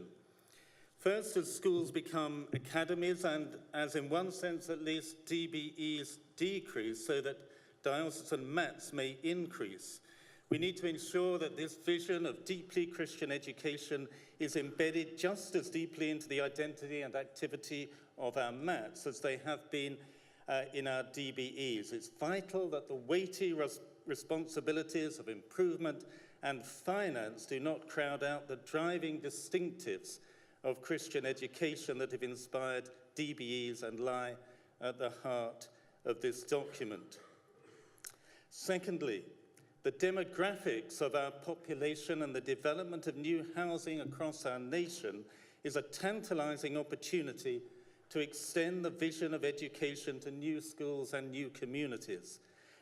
First, as schools become academies and as in one sense at least DBEs decrease so that diocesan mats may increase, we need to ensure that this vision of deeply Christian education is embedded just as deeply into the identity and activity of our mats as they have been in our DBEs. It's vital that the weighty responsibilities of improvement and finance do not crowd out the driving distinctives of Christian education that have inspired DBEs and lie at the heart of this document. Secondly, the demographics of our population and the development of new housing across our nation is a tantalizing opportunity to extend the vision of education to new schools and new communities.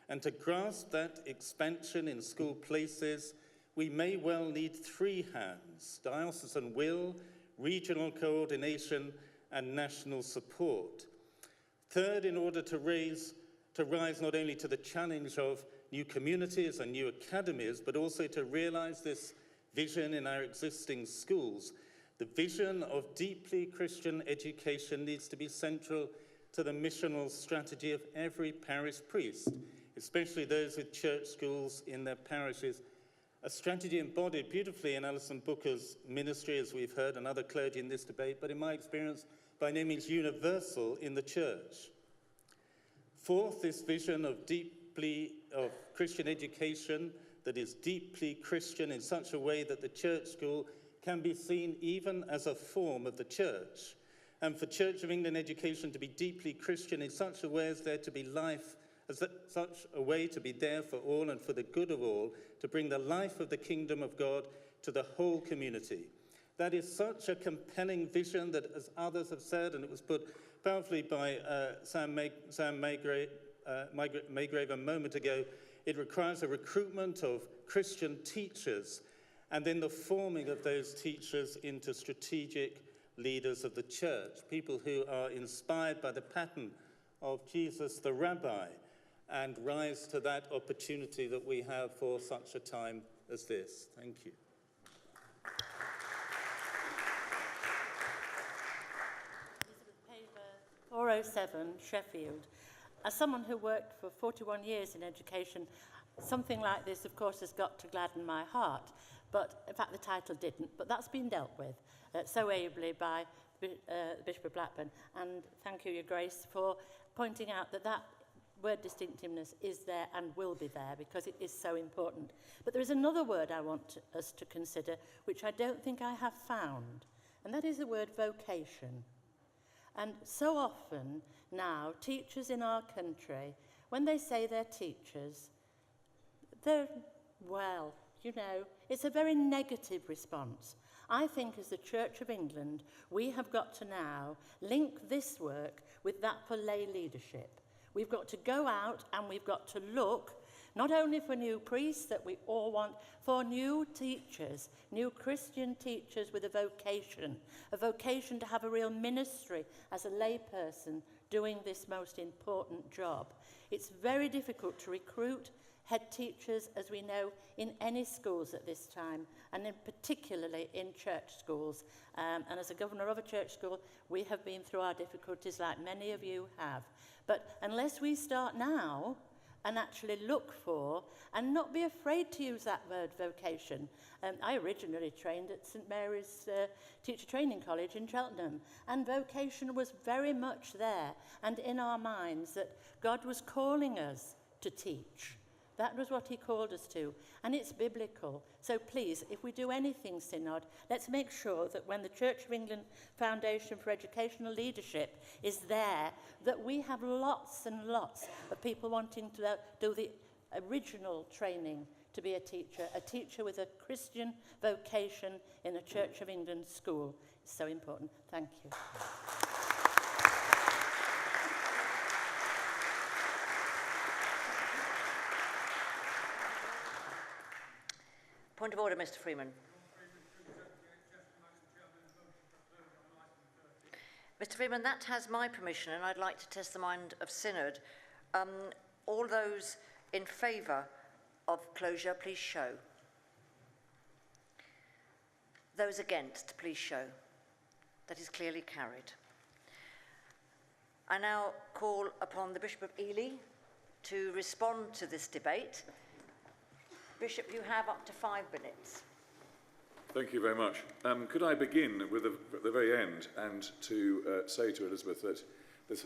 And to grasp that expansion in school places, we may well need 3 hands: diocesan will, regional coordination, and national support. Third, in order to rise not only to the challenge of new communities and new academies, but also to realize this vision in our existing schools, the vision of deeply Christian education needs to be central to the missional strategy of every parish priest, especially those with church schools in their parishes. A strategy embodied beautifully in Alison Booker's ministry, as we've heard, and other clergy in this debate, but in my experience, by no means universal in the church. Fourth, this vision of Christian education that is deeply Christian in such a way that the church school can be seen even as a form of the church. And for Church of England education to be deeply Christian in such a way as there to be life, such a way to be there for all and for the good of all, to bring the life of the kingdom of God to the whole community. That is such a compelling vision that, as others have said, and it was put powerfully by Sam Maygrave a moment ago, it requires a recruitment of Christian teachers and then the forming of those teachers into strategic leaders of the church, people who are inspired by the pattern of Jesus the Rabbi and rise to that opportunity that we have for such a time as this. Thank you. 407, Sheffield. As someone who worked for 41 years in education, something like this, of course, has got to gladden my heart. But, in fact, the title didn't, but that's been dealt with so ably by Bishop of Blackburn. And thank you, Your Grace, for pointing out that that word distinctiveness is there and will be there because it is so important. But there is another word I want us to consider, which I don't think I have found, and that is the word vocation. And so often now, teachers in our country, when they say they're teachers, they're, well, you know, it's a very negative response. I think as the Church of England, we have got to now link this work with that for lay leadership. We've got to go out and we've got to look not only for new priests that we all want, for new teachers, new Christian teachers with a vocation to have a real ministry as a layperson doing this most important job. It's very difficult to recruit head teachers, as we know, in any schools at this time, and particularly in church schools. And as a governor of a church school, we have been through our difficulties like many of you have. But unless we start now and actually look for, and not be afraid to use that word vocation. I originally trained at St Mary's Teacher Training College in Cheltenham, and vocation was very much there and in our minds that God was calling us to teach. That was what he called us to, and it's biblical. So please, if we do anything, Synod, let's make sure that when the Church of England Foundation for Educational Leadership is there, that we have lots and lots of people wanting to do the original training to be a teacher with a Christian vocation in a Church of England school. It's so important. Thank you. Point of order, Mr. Freeman. Mr. Freeman, that has my permission, and I'd like to test the mind of Synod. All those in favour of closure, please show. Those against, please show. That is clearly carried. I now call upon the Bishop of Ely to respond to this debate. Bishop, you have up to 5 minutes. Thank you very much. Could I begin with the very end and to say to Elizabeth that this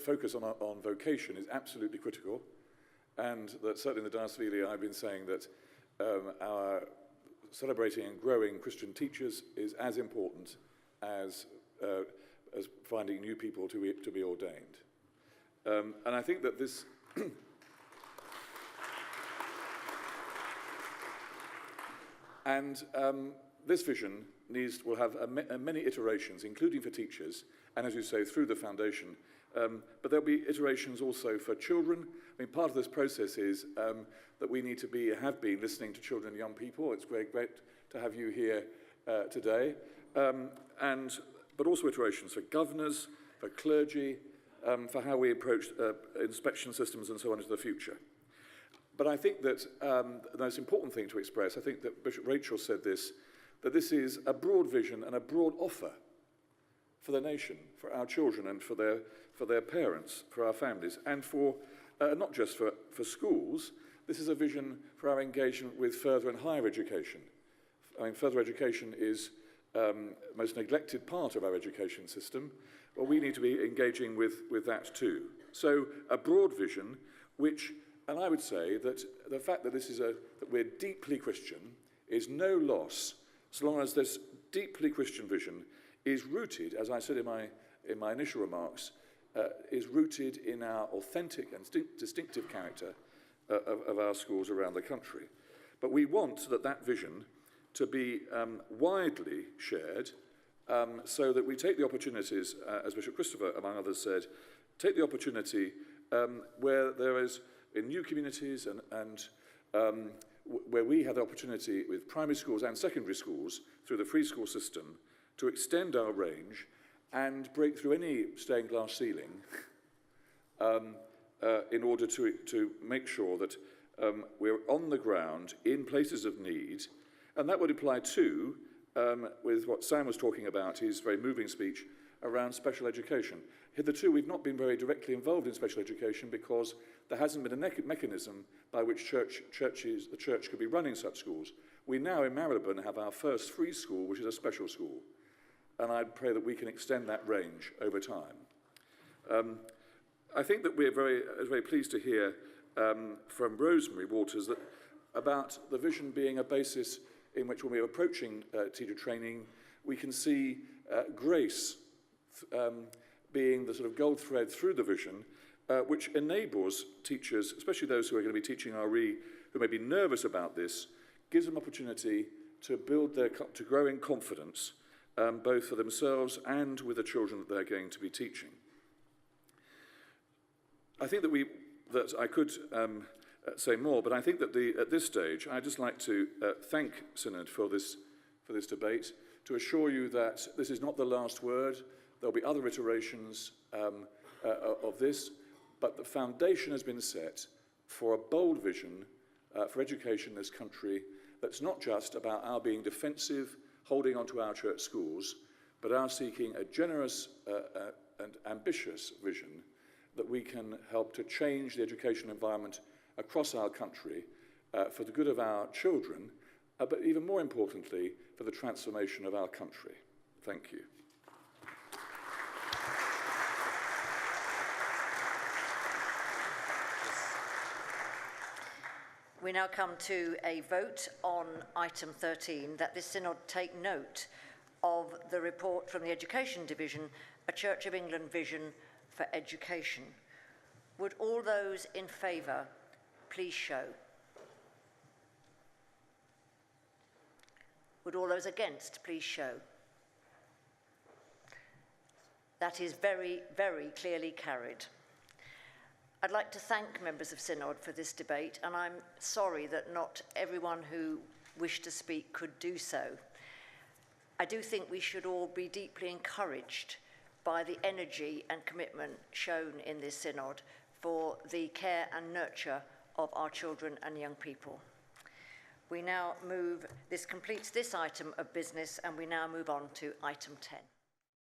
focus on vocation is absolutely critical, and that certainly in the Diocese of Ely I've been saying that our celebrating and growing Christian teachers is as important as finding new people to be ordained. And I think that this And this vision will have many iterations, including for teachers, and as you say, through the foundation. But there'll be iterations also for children. I mean, part of this process is that we need to have been listening to children and young people. It's great to have you here today. But also iterations for governors, for clergy, for how we approach inspection systems and so on into the future. But I think that the most important thing to express, I think that Bishop Rachel said this, that this is a broad vision and a broad offer for the nation, for our children and for their parents, for our families, and for not just for schools. This is a vision for our engagement with further and higher education. I mean, further education is the most neglected part of our education system. Well, we need to be engaging with that too. So a broad vision which... And I would say that the fact that that we're deeply Christian is no loss, so long as this deeply Christian vision is rooted, as I said in my initial remarks, is rooted in our authentic and distinctive character of our schools around the country. But we want that vision to be widely shared, so that we take the opportunities, as Bishop Christopher, among others, said, take the opportunity where there is, in new communities and where we have the opportunity with primary schools and secondary schools through the free school system to extend our range and break through any stained glass ceiling in order to make sure that we're on the ground in places of need. And that would apply too with what Sam was talking about, his very moving speech around special education. Hitherto, we've not been very directly involved in special education because there hasn't been a mechanism by which the church could be running such schools. We now in Marylebone have our first free school, which is a special school. And I pray that we can extend that range over time. I think that we're very pleased to hear from Rosemary Waters about the vision being a basis in which when we're approaching teacher training, we can see grace being the sort of gold thread through the vision, which enables teachers, especially those who are going to be teaching RE, who may be nervous about this, gives them opportunity to to grow in confidence, both for themselves and with the children that they're going to be teaching. I think that I could say more, but I think that at this stage, I'd just like to thank Synod for this debate, to assure you that this is not the last word. There'll be other iterations of this, but the foundation has been set for a bold vision for education in this country that's not just about our being defensive, holding onto our church schools, but our seeking a generous and ambitious vision that we can help to change the education environment across our country for the good of our children, but even more importantly, for the transformation of our country. Thank you. We now come to a vote on item 13, that this Synod take note of the report from the Education Division, A Church of England Vision for Education. Would all those in favour please show? Would all those against please show? That is very, very clearly carried. I'd like to thank members of Synod for this debate, and I'm sorry that not everyone who wished to speak could do so. I do think we should all be deeply encouraged by the energy and commitment shown in this Synod for the care and nurture of our children and young people. We now move, this completes this item of business, and we now move on to item 10.